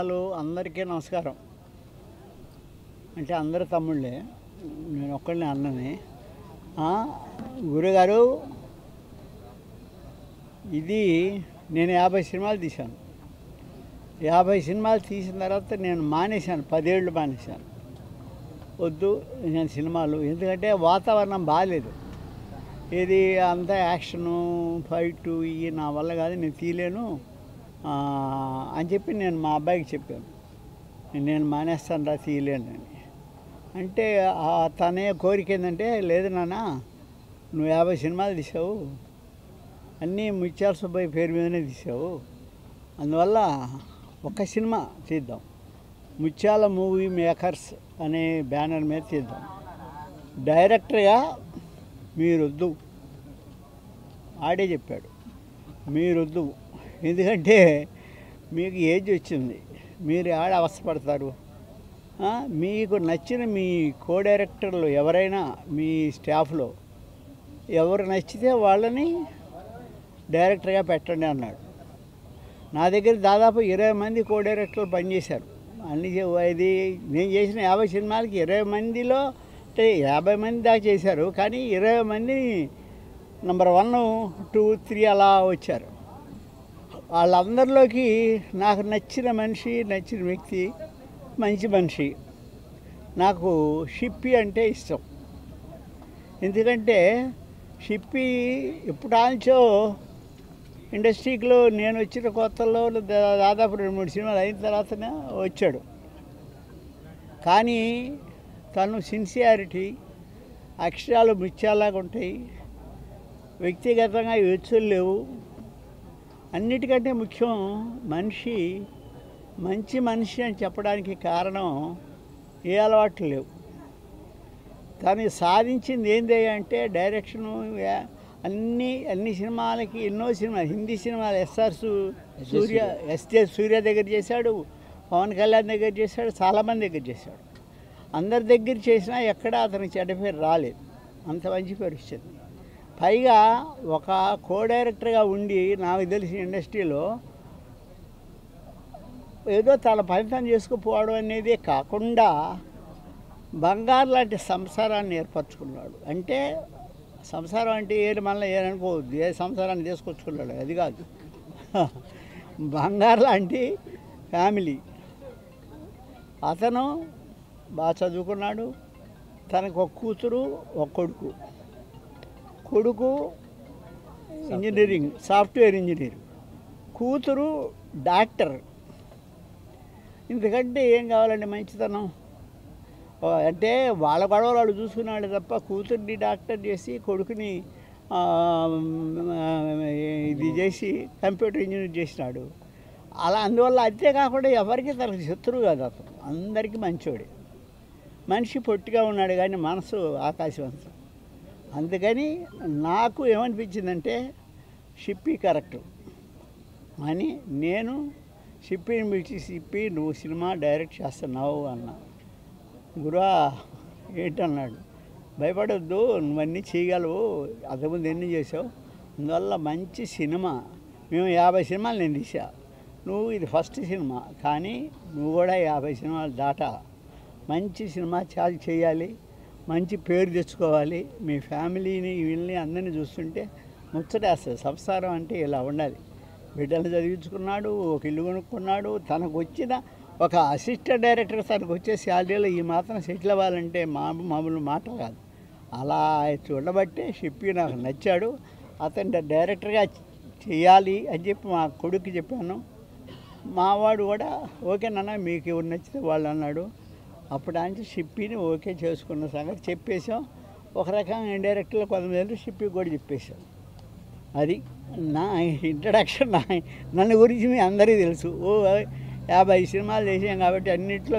Channel అందరికీ నమస్కారం. అంటే అందరు తమ్ముళ్ళే, నేను ఒక్కడిని అన్నని. గురుగారు, ఇది నేను 50 సినిమాలు తీశాను. 50 సినిమాలు తీసిన తర్వాత నేను మానేశాను, 10 ఏళ్ళు మానేశాను. వద్దు నేను సినిమాలు, ఎందుకంటే వాతావరణం బాగాలేదు. ఇది అంతా యాక్షను ఫైటు ఇవి నా వల్ల కాదు, నేను తీయలేను అని చెప్పి నేను మా అబ్బాయికి చెప్పాను, నేను మానేస్తాను రా తీయలేను అని. అంటే తనే కోరిక ఏంటంటే, లేదు నాన్న నువ్వు 50 సినిమాలు తీసావు, అన్నీ ముత్యాల సుబ్బయ్య పేరు మీదనే తీసావు, అందువల్ల ఒక సినిమా తీద్దాం, ముత్యాల మూవీ మేకర్స్ అనే బ్యానర్ మీద తీద్దాం, డైరెక్టర్గా మీరొద్దు. ఆడే చెప్పాడు, మీరొద్దు, ఎందుకంటే మీకు ఏజ్ వచ్చింది, మీరు ఆడ అవస్థపడతారు. మీకు నచ్చిన మీ కో డైరెక్టర్లు ఎవరైనా మీ స్టాఫ్లో ఎవరు నచ్చితే వాళ్ళని డైరెక్టర్గా పెట్టండి అన్నాడు. నా దగ్గర దాదాపు 20 మంది కో డైరెక్టర్లు పనిచేశారు. ఇది నేను చేసిన 50 సినిమాలకి 20 మందిలో అంటే 50 మంది దాకా చేశారు, కానీ 20 మంది నెంబర్ 1, 2, 3 అలా వచ్చారు. వాళ్ళందరిలోకి నాకు నచ్చిన మనిషి, నచ్చిన వ్యక్తి, మంచి మనిషి నాకు షిప్పి అంటే ఇష్టం. ఎందుకంటే షిప్పి ఎప్పుడాంచో ఇండస్ట్రీలో నేను వచ్చిన కొత్తలో దాదాపు 2-3 సినిమాలు అయిన తర్వాతనే వచ్చాడు. కానీ తను సిన్సియారిటీ, అక్షరాలు ముత్యాలాగా ఉంటాయి, వ్యక్తిగతంగా ఎచ్చులు లేవు. అన్నిటికంటే ముఖ్యం మంచి మనిషి అని చెప్పడానికి కారణం ఏ అలవాట్లు లేవు. తను సాధించింది ఏంటి అంటే డైరెక్షను. అన్ని సినిమాలకి ఎన్నో సినిమాలు, హిందీ సినిమాలు ఎస్జే సూర్య దగ్గర చేశాడు, పవన్ కళ్యాణ్ దగ్గర చేశాడు, చాలామంది దగ్గర చేశాడు. అందరి దగ్గర చేసినా ఎక్కడా అతనికి చెడ్డ పేరు రాలేదు, అంత మంచి పేరు వచ్చింది. పైగా ఒక కో డైరెక్టర్గా ఉండి నాకు తెలిసిన ఇండస్ట్రీలో ఏదో తన ఫలితం చేసుకుపోవడం అనేది కాకుండా బంగారు లాంటి సంసారాన్ని ఏర్పరచుకున్నాడు. అంటే సంసారం అంటే మళ్ళీ ఏమనుకోవద్దు, ఏ సంసారాన్ని తీసుకొచ్చుకున్నాడు అది కాదు, బంగారు లాంటి ఫ్యామిలీ. అతను బాగా చదువుకున్నాడు, తనకు ఒక కూతురు, ఒక కొడుకు ఇంజనీరింగ్, సాఫ్ట్వేర్ ఇంజనీర్, కూతురు డాక్టర్. ఎందుకంటే ఏం కావాలండి మంచితనం. అంటే వాళ్ళ గొడవలు వాళ్ళు చూసుకున్నాడు తప్ప కూతుర్ని డాక్టర్ చేసి కొడుకుని ఇది చేసి కంప్యూటర్ ఇంజనీర్ చేసినాడు. అందువల్ల అంతేకాకుండా ఎవరికి తనకు శత్రువు కాదు, అతను అందరికీ మంచోడే. మనిషి పొట్టిగా ఉన్నాడు కానీ మనసు ఆకాశవంతం. అందుకని నాకు ఏమనిపించిందంటే షిప్పి కరెక్టు అని నేను షిప్పిని పిలిచి, షిప్పి నువ్వు సినిమా డైరెక్ట్ చేస్తున్నావు అన్నా. గురువా ఏంటన్నాడు, భయపడొద్దు, నువ్వన్నీ చేయగలవు, అంతకుముందు ఎన్ని చేసావు, అందువల్ల మంచి సినిమా. మేము 50 సినిమాలు నేను తీసా, నువ్వు ఇది ఫస్ట్ సినిమా, కానీ నువ్వు కూడా 50 సినిమాలు దాటాలి, మంచి సినిమా చేయాలి, మంచి పేరు తెచ్చుకోవాలి. మీ ఫ్యామిలీని వీళ్ళని అందరినీ చూస్తుంటే ముచ్చటేస్తుంది. సంసారం అంటే ఇలా ఉండాలి. బిడ్డలు చదివించుకున్నాడు, ఒక ఇల్లు కొనుక్కున్నాడు, తనకు వచ్చిన ఒక అసిస్టెంట్ డైరెక్టర్ తనకు వచ్చే శాలరీలో ఈ మాత్రం సెటిల్ అవ్వాలంటే మామూలు మాట కాదు. అలా చూడబట్టే షిప్పి నాకు నచ్చాడు. అతను డైరెక్టర్గా చేయాలి అని చెప్పి మా కొడుకు చెప్పాను. మావాడు కూడా ఓకేనన్నా మీకు ఎవరు నచ్చితే వాళ్ళు అన్నాడు. అప్పుడు అంటే షిప్పిని ఓకే చేసుకున్న సంగతి చెప్పేసాం. ఒక రకంగా ఇండైరెక్ట్లో కొంతమంది షిప్పికి కూడా చెప్పేశాం. అది నా ఇంట్రడక్షన్. నన్ను గురించి మీ అందరికీ తెలుసు. 50 సినిమాలు చేసాం కాబట్టి అన్నింటిలో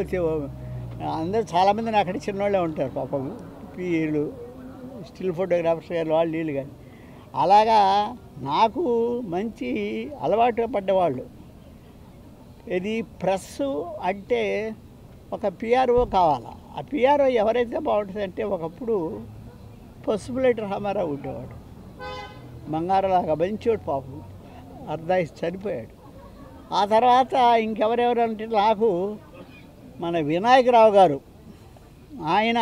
అందరూ చాలామంది నా అక్కడ చిన్నవాళ్ళే ఉంటారు పాపం, వీళ్ళు స్టిల్ ఫోటోగ్రాఫర్స్ గారు, వాళ్ళు వీళ్ళు కానీ. అలాగా నాకు మంచి అలవాటు పడ్డవాళ్ళు. ఇది ప్రెస్ అంటే ఒక పిఆర్ఓ కావాలా. ఆ పిఆర్ఓ ఎవరైతే బాగుంటుందంటే, ఒకప్పుడు పసుపులేటి రామారావు ఉండేవాడు, బంగారలాగా మంచోడు పాపం, అర్ధాయిస్ చనిపోయాడు. ఆ తర్వాత ఇంకెవరెవరు అంటే నాకు మన వినాయకరావు గారు, ఆయన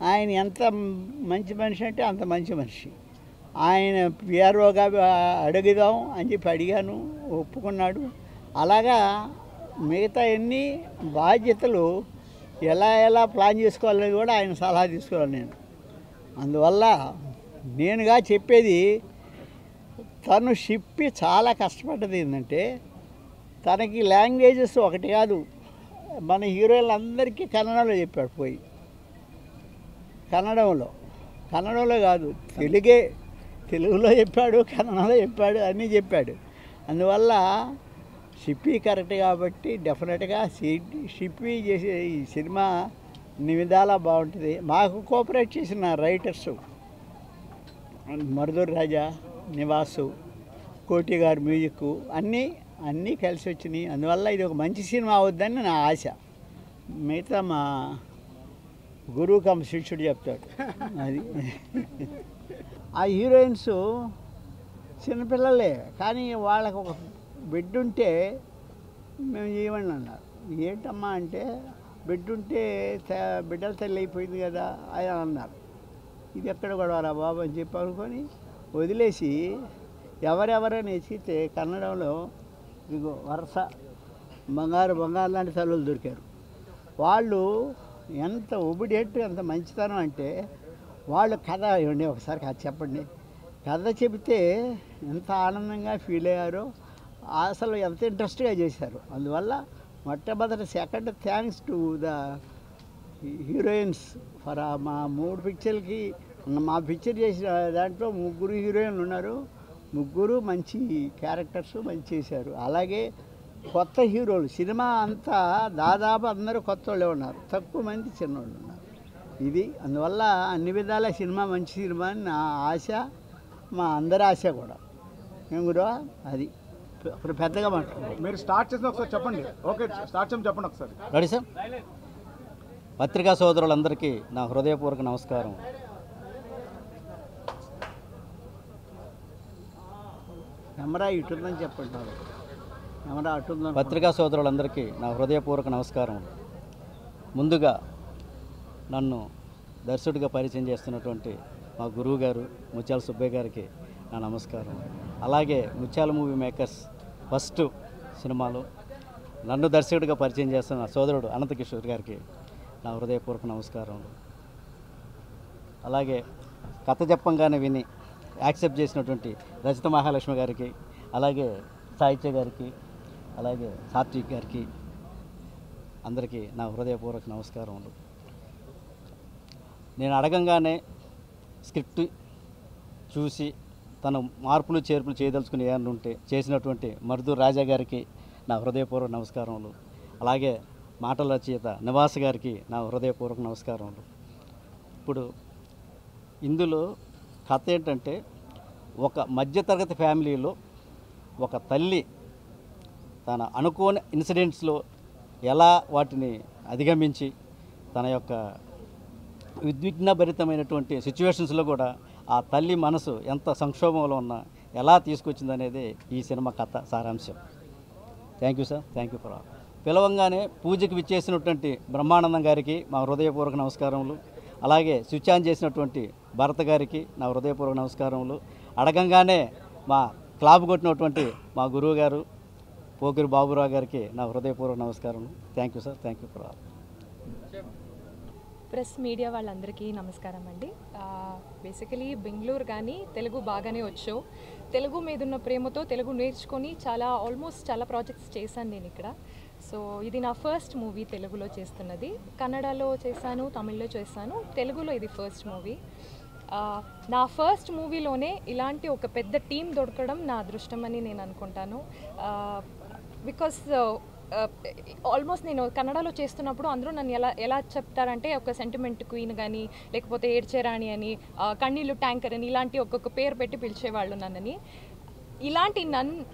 ఆయన ఎంత మంచి మనిషి అంటే అంత మంచి మనిషి. ఆయన పిఆర్ఓగా అడుగుదాం అని చెప్పి అడిగాను, ఒప్పుకున్నాడు. అలాగా మిగతా ఎన్ని బాధ్యతలు ఎలా ప్లాన్ చేసుకోవాలని కూడా ఆయన సలహా తీసుకోవాలి నేను. అందువల్ల నేనుగా చెప్పేది, తను షిప్పి చాలా కష్టపడ్డది ఏంటంటే, తనకి లాంగ్వేజెస్ ఒకటి కాదు, మన హీరోయిన్లందరికీ కన్నడలో చెప్పాడు. పోయి కన్నడంలో కాదు, తెలుగులో చెప్పాడు, కన్నడలో చెప్పాడు, అన్నీ చెప్పాడు. అందువల్ల షిప్పి కరెక్ట్ కాబట్టి డెఫినెట్గా షిప్పి చేసే ఈ సినిమా అన్ని విధాలా బాగుంటుంది. మాకు కోఆపరేట్ చేసిన రైటర్స్ మరుదూరు రాజా, నివాసు, కోటి గారు మ్యూజిక్ అన్నీ కలిసి వచ్చినాయి. అందువల్ల ఇది ఒక మంచి సినిమా అవుద్దని నా ఆశ. మిగతా మా గురువు కమ్ శిష్యుడు చెప్తాడు. అది ఆ హీరోయిన్స్ చిన్నపిల్లలే, కానీ వాళ్ళకు ఒక బిడ్డ ఉంటే మేము చేయమని అన్నారు. ఏంటమ్మా అంటే, బిడ్డ ఉంటే బిడ్డల తల్లి అయిపోయింది కదా అని అన్నారు. ఇది ఎక్కడ గొడవరా బాబు అని చెప్పి అనుకొని వదిలేసి, ఎవరెవరైనా ఎచ్చితే కన్నడంలో ఇగో వరుస బంగారు లాంటి తల్లులు దొరికారు. వాళ్ళు ఎంత ఒబిడియట్, ఎంత మంచితనం అంటే, వాళ్ళు కథ ఇవ్వండి, ఒకసారి కథ చెప్పండి, కథ చెబితే ఎంత ఆనందంగా ఫీల్ అయ్యారో, అసలు ఎంత ఇంట్రెస్ట్గా చేశారు. అందువల్ల మొట్టమొదటి second thanks to the heroines for మా 3 పిక్చర్లకి. మా పిక్చర్ చేసిన దాంట్లో 3 హీరోయిన్లు ఉన్నారు, 3 మంచి క్యారెక్టర్స్ మంచి చేశారు. అలాగే కొత్త హీరోలు, సినిమా అంతా దాదాపు అందరూ కొత్త వాళ్ళే ఉన్నారు, తక్కువ మంది చిన్నవాళ్ళు ఉన్నారు. ఇది అందువల్ల అన్ని విధాల సినిమా మంచి సినిమా అని నా ఆశ, మా అందరి ఆశ కూడా. ఏం గురు అది ఇప్పుడు పెద్దగా మాట్లాడు. మీరు స్టార్ట్ చేసిన ఒకసారి చెప్పండి. ఓకే, స్టార్ట్ చేయమని చెప్పండి ఒకసారి. Ready sir? పత్రికా సోదరులందరికీ నా హృదయపూర్వక నమస్కారం. కెమెరా ఇటుందని చెప్పండి, కెమెరా అటుందని. పత్రికా సోదరులందరికీ నా హృదయపూర్వక నమస్కారం. ముందుగా నన్ను దర్శకుడిగా పరిచయం చేస్తున్నటువంటి మా గురువు గారు ముత్యాల సుబ్బయ్య గారికి నా నమస్కారం. అలాగే ముత్యాల మూవీ మేకర్స్ ఫస్ట్ సినిమాలో నన్ను దర్శకుడిగా పరిచయం చేస్తున్న సోదరుడు అనంత కిషోర్ గారికి నా హృదయపూర్వక నమస్కారం. అలాగే కథ చెప్పంగానే విని యాక్సెప్ట్ చేసినటువంటి రజిత మహాలక్ష్మి గారికి, అలాగే సాహిత్య గారికి, అలాగే సాత్విక్ గారికి, అందరికీ నా హృదయపూర్వక నమస్కారములు. నేను అడగంగానే స్క్రిప్ట్ చూసి తను మార్పులు చేర్పులు చేయదలుచుకుని ఏమన్నా ఉంటే చేసినటువంటి మరుదూరు రాజా గారికి నా హృదయపూర్వక నమస్కారములు. అలాగే మాటల రచయిత నివాస్ గారికి నా హృదయపూర్వక నమస్కారములు. ఇప్పుడు ఇందులో కథ ఏంటంటే, ఒక మధ్యతరగతి ఫ్యామిలీలో ఒక తల్లి తన అనుకోని ఇన్సిడెంట్స్లో ఎలా వాటిని అధిగమించి తన యొక్క ఉద్విగ్నభరితమైనటువంటి సిచ్యువేషన్స్లో కూడా ఆ తల్లి మనసు ఎంత సంక్షోభంలో ఉన్నా ఎలా తీసుకొచ్చిందనేది ఈ సినిమా కథ సారాంశం. Thank you sir, thank you for all. పిలవంగానే పూజకి విచ్చేసినటువంటి బ్రహ్మానందం గారికి మా హృదయపూర్వక నమస్కారములు. అలాగే స్విచ్ ఆన్ చేసినటువంటి భరత్ గారికి నా హృదయపూర్వక నమస్కారములు. అడగంగానే మా క్లాబ్ కొట్టినటువంటి మా గురువు గారు పోకిరి బాబురావు గారికి నా హృదయపూర్వక నమస్కారం. Thank you sir, thank you for all. Press media వాళ్ళందరికీ నమస్కారం అండి. బేసికలీ బెంగళూరు కానీ తెలుగు బాగానే వచ్చు. తెలుగు మీద ఉన్న ప్రేమతో తెలుగు నేర్చుకొని ఆల్మోస్ట్ చాలా ప్రాజెక్ట్స్ చేశాను నేను ఇక్కడ. సో ఇది నా ఫస్ట్ మూవీ తెలుగులో చేస్తున్నది. కన్నడలో చేశాను, తమిళ్లో చేశాను, తెలుగులో ఇది ఫస్ట్ మూవీ. నా ఫస్ట్ మూవీలోనే ఇలాంటి ఒక పెద్ద టీం దొరకడం నా అదృష్టం అని నేను అనుకుంటాను. బికాస్ ఆల్మోస్ట్ నేను కన్నడలో చేస్తున్నప్పుడు అందరూ నన్ను ఎలా చెప్తారంటే, ఒక సెంటిమెంట్ క్వీన్ కానీ, లేకపోతే ఏడ్చేరాణి అని, కన్నీళ్ళు ట్యాంకర్ అని, ఇలాంటి ఒక్కొక్క పేరు పెట్టి పిలిచేవాళ్ళు నన్నని. ఇలాంటి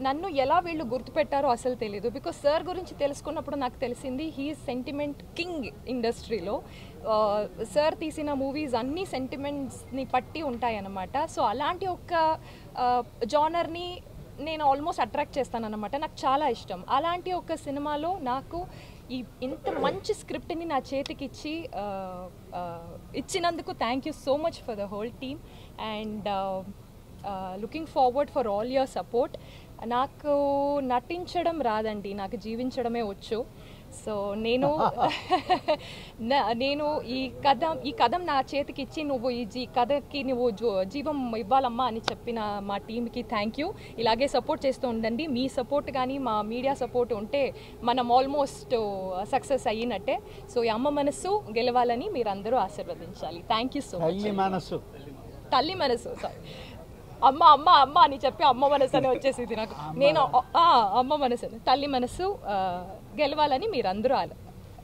నన్ను ఎలా వీళ్ళు గుర్తుపెట్టారో అసలు తెలియదు. బికాస్ సార్ గురించి తెలుసుకున్నప్పుడు నాకు తెలిసింది హీఈస్ సెంటిమెంట్ కింగ్ ఇండస్ట్రీలో. సార్ తీసిన మూవీస్ అన్నీ సెంటిమెంట్స్ని పట్టి ఉంటాయన్నమాట. సో అలాంటి ఒక జానర్ని నేను ఆల్మోస్ట్ అట్రాక్ట్ చేస్తానన్నమాట. నాకు చాలా ఇష్టం. అలాంటి ఒక సినిమాలో నాకు ఇంత మంచి స్క్రిప్ట్ని నా చేతికి ఇచ్చినందుకు thank you so much for the whole team and looking forward for all your support. నాకు నటించడం రాదండి, నాకు జీవించడమే వచ్చు. సో నేను ఈ కథ నా చేతికి ఇచ్చి నువ్వు ఈ కథకి నువ్వు జీవం ఇవ్వాలమ్మా అని చెప్పిన మా టీంకి థ్యాంక్ యూ. ఇలాగే సపోర్ట్ చేస్తూ ఉండండి. మీ సపోర్ట్ కానీ మా మీడియా సపోర్ట్ ఉంటే మనం ఆల్మోస్ట్ సక్సెస్ అయ్యినట్టే. సో ఈ అమ్మ మనసు గెలవాలని మీరు అందరూ ఆశీర్వదించాలి. Thank you so much. తల్లి మనసు సారీ అమ్మ అమ్మ అమ్మ అని చెప్పి అమ్మ మనసు అని వచ్చేసింది నాకు. నేను అమ్మ మనసు తల్లి మనసు గెలవాలని మీరు అందరూ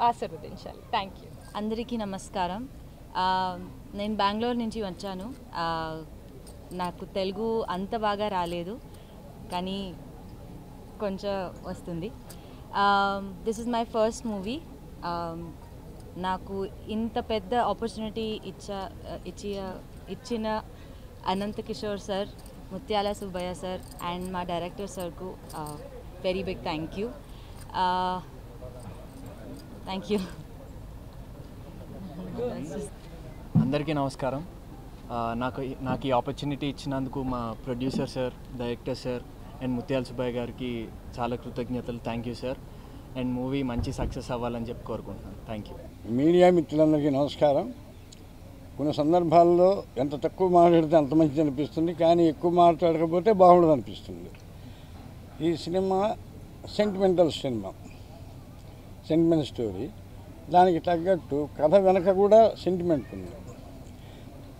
ఆశీర్వదించాలి. Thank you. అందరికీ నమస్కారం. నేను బెంగళూరు నుంచి వచ్చాను. నాకు తెలుగు అంత బాగా రాలేదు, కానీ కొంచెం వస్తుంది. This is my first movie. నాకు ఇంత పెద్ద ఆపర్చునిటీ ఇచ్చిన Ananta Kishore sir, Mutyala Subbaiah sir and మా డైరెక్టర్ సార్కు very big thank you. Thank you. అందరికీ నమస్కారం. నాకు ఈ ఆపర్చునిటీ ఇచ్చినందుకు మా producer sir, director sir and Mutyala Subbaiah గారికి చాలా కృతజ్ఞతలు. Thank you sir. And movie మంచి సక్సెస్ అవ్వాలని చెప్పి కోరుకుంటున్నాను. Thank you. మీడియా మిత్రులందరికీ నమస్కారం. కొన్ని సందర్భాల్లో ఎంత తక్కువ మాట్లాడితే అంత మంచిది అనిపిస్తుంది, కానీ ఎక్కువ మాట్లాడకపోతే బాగుండదు అనిపిస్తుంది. ఈ cinema sentimental cinema, sentiment story. దానికి తగ్గట్టు కథ వెనక కూడా సెంటిమెంట్ ఉంది.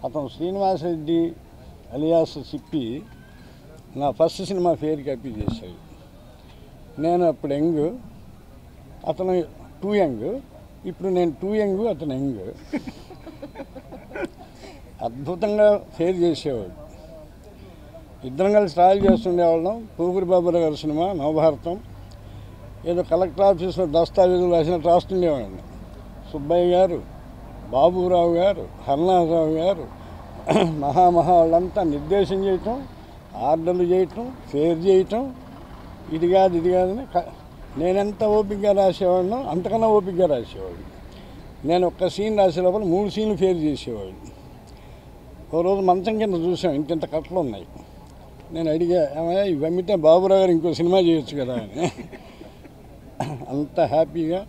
అతను శ్రీనివాస్ రెడ్డి అలియాస్ సిప్పి నా ఫస్ట్ సినిమా ఫేర్కి అప్పీల్ చేశాడు. నేను అప్పుడు యంగ్, అతను 2 యంగ్. ఇప్పుడు నేను 2 యంగ్, అతను యంగ్. అద్భుతంగా ఫేర్ చేసేవాడు. ఇద్దరం కలిసి ట్రావెల్ చేస్తుండేవాళ్ళం. పూగురి బాబురావు గారి సినిమా నవభారతం ఏదో కలెక్టర్ ఆఫీస్లో దస్తావేజులు రాసినట్టు రాస్తుండేవాడిని. సుబ్బయ్య గారు, బాబురావు గారు, హర్నాథరావు గారు వాళ్ళంతా నిర్దేశం చేయటం, ఆర్డర్లు చేయటం, ఫేర్ చేయటం, ఇది కాదని నేనెంత ఓపికగా రాసేవాడినో అంతకన్నా ఓపికగా రాసేవాడు. నేను ఒక్క సీన్ రాసే లోపల 3 సీన్లు ఫేర్ చేసేవాడు. ఓ రోజు మంచం కింద చూసాం, ఇంత కట్టలు ఉన్నాయి. నేను అడిగా, ఏమయ్యా ఇవి అమ్మితే బాబురావు గారు ఇంకో సినిమా చేయొచ్చు కదా అని. అంత హ్యాపీగా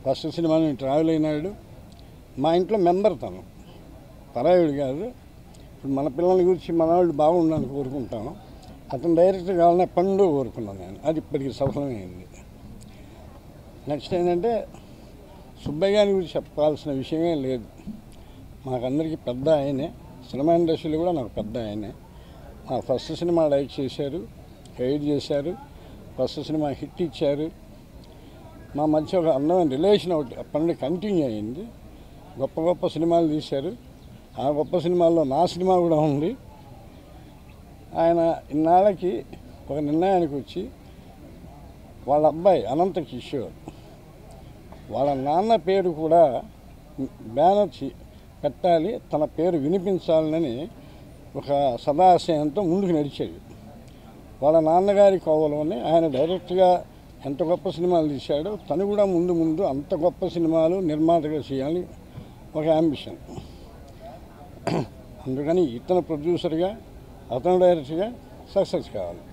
ఫస్ట్ సినిమాని ట్రావెల్ అయినాడు. మా ఇంట్లో మెంబర్ తను, పరాయుడు కాదు. ఇప్పుడు మన పిల్లల గురించి మన వాళ్ళు బాగుండాలని కోరుకుంటాను. అతను డైరెక్టర్ కావాలని ఎప్పటిలో కోరుకున్నాను నేను. అది ఇప్పటికి సఫలమైంది. నెక్స్ట్ ఏంటంటే సుబ్బయ్య గారి గురించి చెప్పాల్సిన విషయమే లేదు. మాకందరికీ పెద్ద ఆయనే, సినిమా ఇండస్ట్రీలో కూడా నాకు పెద్ద ఆయనే. మా ఫస్ట్ సినిమా లైక్ చేశారు, గైడ్ చేశారు, ఫస్ట్ సినిమా హిట్ ఇచ్చారు. మా మధ్య ఒక అందమైన రిలేషన్ ఒకటి అప్పటి నుండి కంటిన్యూ అయ్యింది. గొప్ప గొప్ప సినిమాలు తీశారు. ఆ గొప్ప సినిమాల్లో నా సినిమా కూడా ఉంది. ఆయన ఇన్నాళ్ళకి ఒక నిర్ణయానికి వచ్చి వాళ్ళ అబ్బాయి అనంత కిషోర్ వాళ్ళ నాన్న పేరు కూడా బ్యానర్ పెట్టాలి, తన పేరు వినిపించాలని ఒక సదాశయంతో ముందుకు నడిచాడు. వాళ్ళ నాన్నగారి కోవలోనే ఆయన డైరెక్ట్గా ఎంత గొప్ప సినిమాలు తీశాడో తను కూడా ముందు అంత గొప్ప సినిమాలు నిర్మాతగా చేయాలి ఒక యాంబిషన్. అందుకని ఇతను ప్రొడ్యూసర్గా, అతను డైరెక్టర్గా సక్సెస్ కావాలి.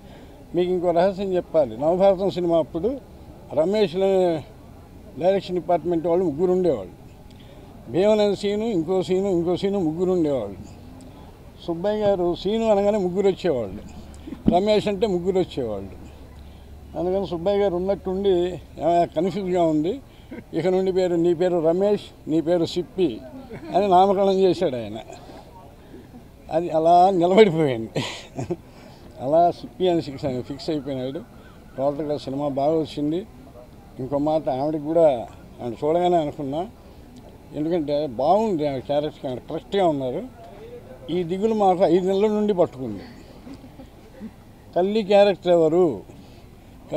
మీకు ఇంకో రహస్యం చెప్పాలి. నవభారతం సినిమా అప్పుడు రమేష్ డైరెక్షన్ డిపార్ట్మెంట్ వాళ్ళు 3 ఉండేవాళ్ళు. భీమనని సీను, ఇంకో సీను 3 ఉండేవాళ్ళు. సుబ్బయ్య గారు సీను అనగానే 3 వచ్చేవాళ్ళు, రమేష్ అంటే 3 వచ్చేవాళ్ళు. అందుకని సుబ్బయ్య గారు ఉన్నట్టుండి కన్ఫ్యూజ్గా ఉంది. ఇక నుండి నీ పేరు రమేష్, నీ పేరు సిప్పి అని నామకరణం చేశాడు ఆయన. అది అలా నిలబడిపోయింది. అలా సిప్పి అని ఫిక్స్ అయిపోయినాడు. టోటల్గా సినిమా బాగా వచ్చింది. ఇంకో మాట ఆవిడకి కూడా ఆవిడ చూడగానే అనుకున్నా, ఎందుకంటే బాగుంది ఆవిడ క్యారెక్టర్, ఆవిడ కరెక్ట్గా ఉన్నారు. ఈ దిగులు మాకు 5 నెలల నుండి పట్టుకుంది. తల్లి క్యారెక్టర్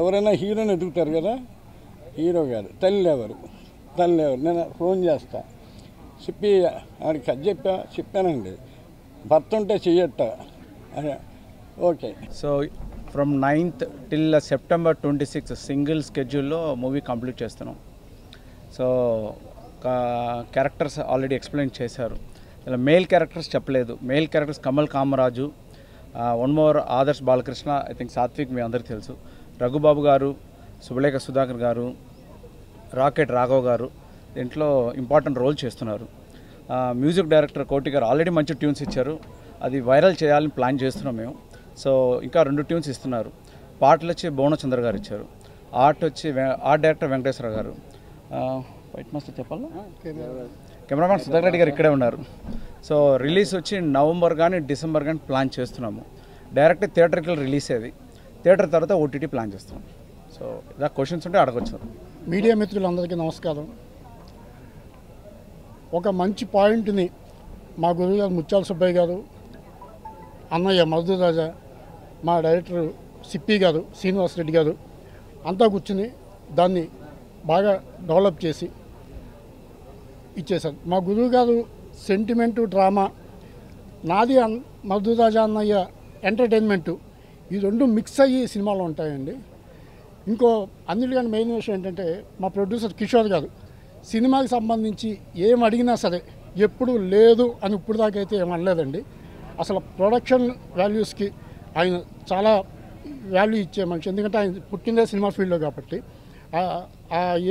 ఎవరైనా హీరోని ఎదుగుతారు కదా, హీరో గారు తల్లి ఎవరు నేను ఫోన్ చేస్తా, చెప్పి ఆవిడకి అది చెప్పానండి, భర్త ఉంటే చెయ్యట్ట. Okay. So from 9th till September 26 single స్కెడ్యూల్లో మూవీ కంప్లీట్ చేస్తున్నాం. సో క్యారెక్టర్స్ ఆల్రెడీ ఎక్స్ప్లెయిన్ చేశారు. ఇలా మేల్ క్యారెక్టర్స్ చెప్పలేదు. Male characters Kamal Kamaraju, one more Adarsh Balakrishna, I think Satvik మీ అందరికీ తెలుసు, రఘుబాబు గారు, సుబలేఖ సుధాకర్ గారు, రాకెట్ రాఘవ్ గారు దీంట్లో ఇంపార్టెంట్ రోల్ చేస్తున్నారు. మ్యూజిక్ డైరెక్టర్ కోటి గారు ఆల్రెడీ మంచి ట్యూన్స్ ఇచ్చారు. అది వైరల్ చేయాలని ప్లాన్ చేస్తున్నాం మేము. సో ఇంకా 2 ట్యూన్స్ ఇస్తున్నారు. పాటలు వచ్చి భువనచంద్ర గారు ఇచ్చారు. ఆర్ట్ డైరెక్టర్ వెంకటేశ్వర గారు. వైట్ మాస్టర్ చెప్పాలా, కెమెరామ్యాన్ సుధాకర్ రెడ్డి గారు ఇక్కడే ఉన్నారు. సో రిలీజ్ వచ్చి నవంబర్ కానీ డిసెంబర్ కానీ ప్లాన్ చేస్తున్నాము. డైరెక్ట్ థియేటర్కి రిలీజ్ అయ్యేది, థియేటర్ తర్వాత ఓటీటీ ప్లాన్ చేస్తున్నాం. సో ఇలా క్వశ్చన్స్ ఉంటే అడగొచ్చు. మీడియా మిత్రులందరికీ నమస్కారం. ఒక మంచి పాయింట్ని మా గురువు గారు ముత్యాల సుబ్బయ్య గారు, అన్నయ్య మధుర్ రాజా, మా డైరెక్టర్ సిప్పి గారు, శ్రీనివాస్ రెడ్డి గారు అంతా కూర్చుని దాన్ని బాగా డెవలప్ చేసి ఇచ్చేశారు. మా గురువు గారు సెంటిమెంటు, డ్రామా, నాది మధుర్ రాజా అన్నయ్య ఎంటర్టైన్మెంటు, ఈ 2 మిక్స్ అయ్యి సినిమాలో ఉంటాయండి. ఇంకో అన్నిటికన్నా మెయిన్ విషయం ఏంటంటే మా ప్రొడ్యూసర్ కిషోర్ గారు సినిమాకి సంబంధించి ఏం అడిగినా సరే ఎప్పుడు లేదు అని ఇప్పుడు దాకా అయితే ఏమనలేదండి. అసలు ప్రొడక్షన్ వాల్యూస్కి ఆయన చాలా వాల్యూ ఇచ్చే మనిషి. ఎందుకంటే ఆయన పుట్టిందే సినిమా ఫీల్డ్లో కాబట్టి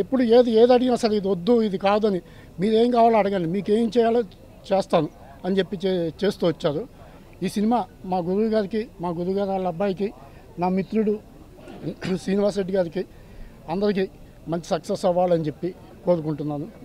ఎప్పుడు ఏది అడిగినా సరే ఇది వద్దు, ఇది కాదని, మీరేం కావాలో అడగండి, మీకేం చేయాలో చేస్తాను అని చెప్పి చేస్తూ వచ్చారు. ఈ సినిమా మా గురువు గారికి, మా గురువుగారు వాళ్ళ అబ్బాయికి, నా మిత్రుడు శ్రీనివాస్ రెడ్డి గారికి అందరికీ మంచి సక్సెస్ అవ్వాలని చెప్పి కోరుకుంటున్నాను.